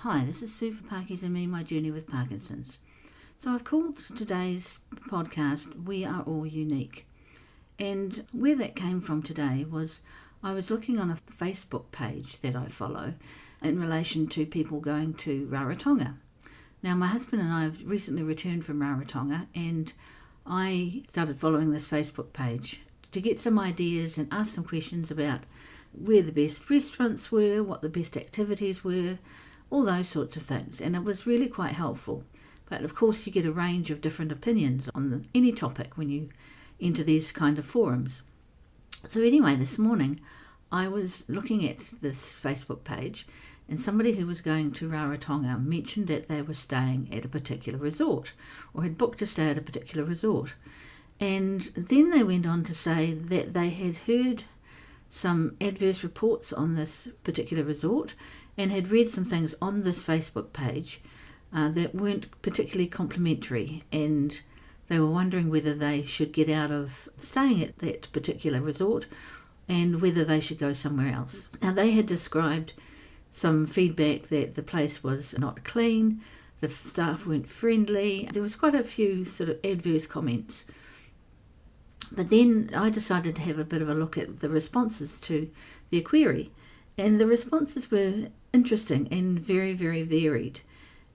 Hi, this is Sue for Parkies and Me, My Journey with Parkinson's. So I've called today's podcast, We Are All Unique. And where that came from today was I was looking on a Facebook page that I follow in relation to people going to Rarotonga. Now my husband and I have recently returned from Rarotonga, and I started following this Facebook page to get some ideas and ask some questions about where the best restaurants were, what the best activities were, all those sorts of things. And it was really quite helpful. But of course you get a range of different opinions on any topic when you enter these kind of forums. So anyway, this morning I was looking at this Facebook page, and somebody who was going to Rarotonga mentioned that they were staying at a particular resort, or had booked to stay at a particular resort. And then they went on to say that they had heard some adverse reports on this particular resort and had read some things on this Facebook page that weren't particularly complimentary, and they were wondering whether they should get out of staying at that particular resort and whether they should go somewhere else. Now they had described some feedback that the place was not clean, the staff weren't friendly. There was quite a few sort of adverse comments. But then I decided to have a bit of a look at the responses to the query, and the responses were interesting and very, very varied.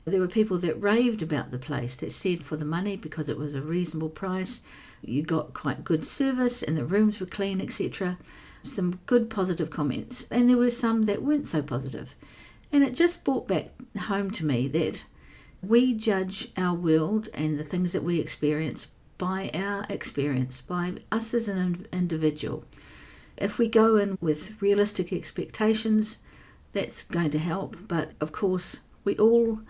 There were people that raved about the place, that said for the money, because it was a reasonable price, you got quite good service and the rooms were clean, etc. Some good positive comments, and there were some that weren't so positive. And it just brought back home to me that we judge our world and the things that we experience by our experience, by us as an individual. If we go in with realistic expectations, that's going to help. But of course, we all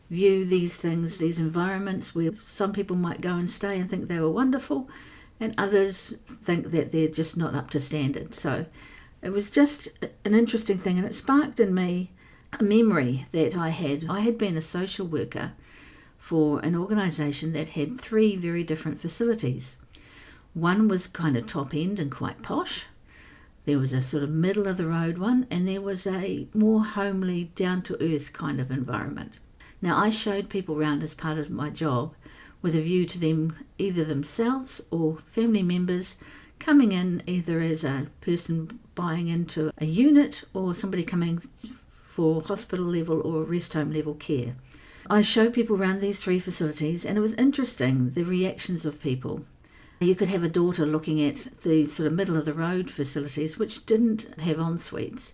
view these things, these environments, where some people might go and stay and think they were wonderful, and others think that they're just not up to standard. So it was just an interesting thing, and it sparked in me a memory that I had. I had been a social worker for an organisation that had 3 very different facilities. One was kind of top end and quite posh. There was a sort of middle of the road one, and there was a more homely, down to earth kind of environment. Now I showed people around as part of my job with a view to them, either themselves or family members, coming in either as a person buying into a unit or somebody coming for hospital level or rest home level care. I showed people around these 3 facilities, and it was interesting, the reactions of people. You could have a daughter looking at the sort of middle of the road facilities, which didn't have en-suites,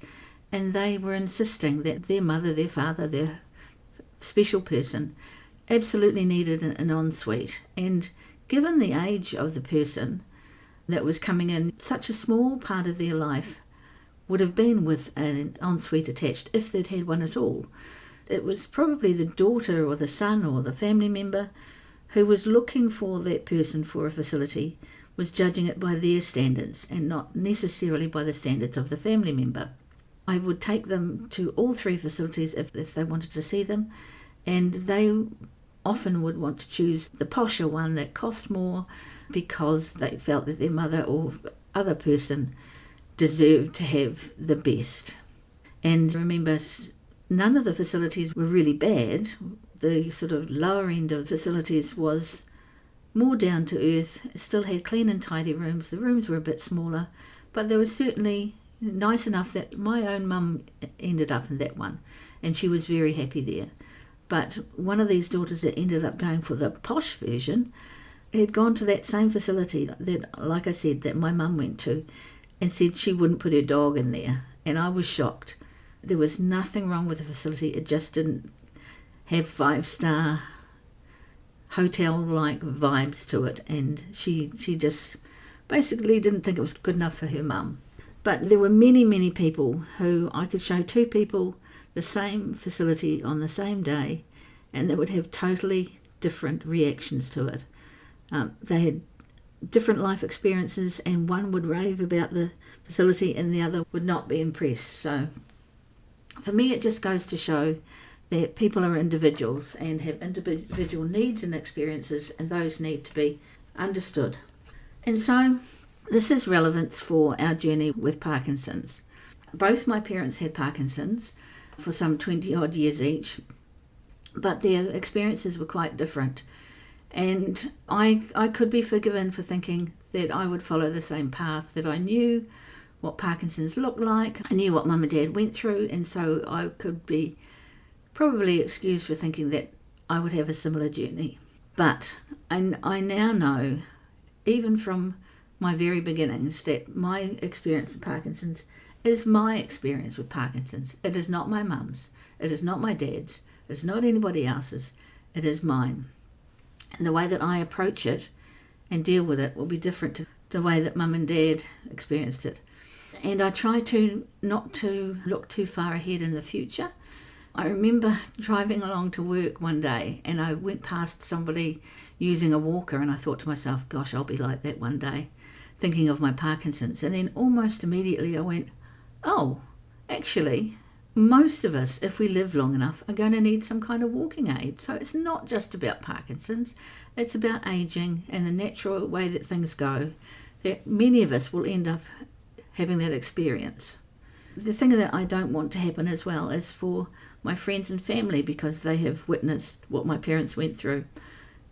and they were insisting that their mother, their father, their special person absolutely needed an en-suite. And given the age of the person that was coming in, such a small part of their life would have been with an en-suite attached, if they'd had one at all. It was probably the daughter or the son or the family member who was looking for that person for a facility, was judging it by their standards and not necessarily by the standards of the family member. I would take them to all 3 facilities if they wanted to see them, and they often would want to choose the posher one that cost more because they felt that their mother or other person deserved to have the best. And remember, none of the facilities were really bad. The sort of lower end of facilities was more down to earth, still had clean and tidy rooms. The rooms were a bit smaller, but they were certainly nice enough that my own mum ended up in that one, and she was very happy there. But one of these daughters that ended up going for the posh version had gone to that same facility that, like I said, that my mum went to, and said she wouldn't put her dog in there. And I was shocked. There was nothing wrong with the facility. It just didn't have 5-star hotel-like vibes to it, and she just basically didn't think it was good enough for her mum. But there were many, many people who I could show 2 people the same facility on the same day, and they would have totally different reactions to it. They had different life experiences, and one would rave about the facility and the other would not be impressed. So for me, it just goes to show that people are individuals and have individual needs and experiences, and those need to be understood. And so this has relevance for our journey with Parkinson's. Both my parents had Parkinson's. for some 20 odd years each, but their experiences were quite different. And I could be forgiven for thinking that I would follow the same path, that I knew what Parkinson's looked like, I knew what Mum and Dad went through, and so I could be probably excused for thinking that I would have a similar journey. But I now know, even from my very beginnings, that my experience with Parkinson's is my experience with Parkinson's. It is not my mum's, it is not my dad's, it is not anybody else's, it is mine. And the way that I approach it and deal with it will be different to the way that Mum and Dad experienced it. And I try to not to look too far ahead in the future. I remember driving along to work one day and I went past somebody using a walker and I thought to myself, gosh, I'll be like that one day, thinking of my Parkinson's. And then almost immediately I went, oh, actually, most of us, if we live long enough, are going to need some kind of walking aid. So it's not just about Parkinson's, it's about ageing and the natural way that things go, that many of us will end up having that experience. The thing that I don't want to happen as well is for my friends and family, because they have witnessed what my parents went through,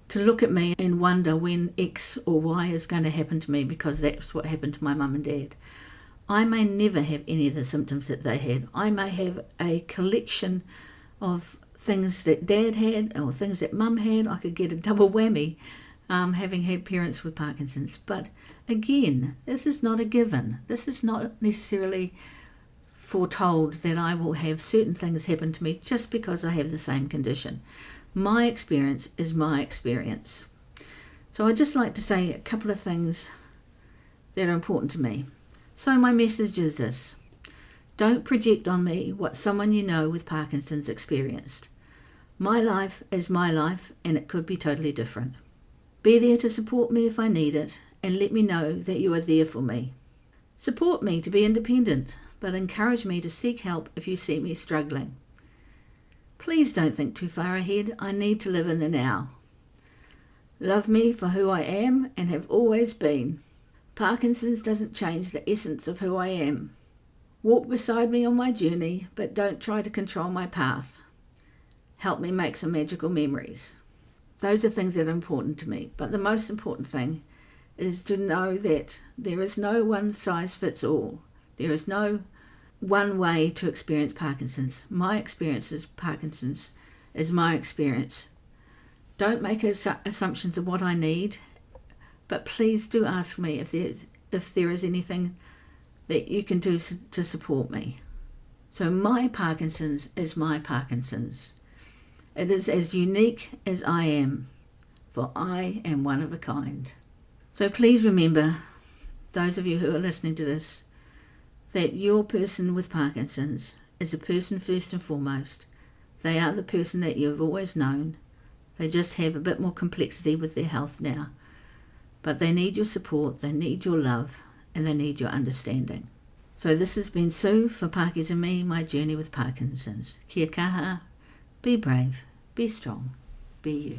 to look at me and wonder when X or Y is going to happen to me, because that's what happened to my mum and dad. I may never have any of the symptoms that they had. I may have a collection of things that Dad had or things that Mum had. I could get a double whammy having had parents with Parkinson's. But again, this is not a given. This is not necessarily foretold that I will have certain things happen to me just because I have the same condition. My experience is my experience. So I'd just like to say a couple of things that are important to me. So my message is this: don't project on me what someone you know with Parkinson's experienced. My life is my life and it could be totally different. Be there to support me if I need it and let me know that you are there for me. Support me to be independent, but encourage me to seek help if you see me struggling. Please don't think too far ahead. I need to live in the now. Love me for who I am and have always been. Parkinson's doesn't change the essence of who I am. Walk beside me on my journey, but don't try to control my path. Help me make some magical memories. Those are things that are important to me, but the most important thing is to know that there is no one size fits all. There is no one way to experience Parkinson's. My experience is Parkinson's is my experience. Don't make assumptions of what I need, but please do ask me if there is anything that you can do to support me. So my Parkinson's is my Parkinson's. It is as unique as I am, for I am one of a kind. So please remember, those of you who are listening to this, that your person with Parkinson's is a person first and foremost. They are the person that you've always known. They just have a bit more complexity with their health now. But they need your support, they need your love, and they need your understanding. So this has been Sue for Parkies and Me, my journey with Parkinson's. Kia kaha, be brave, be strong, be you.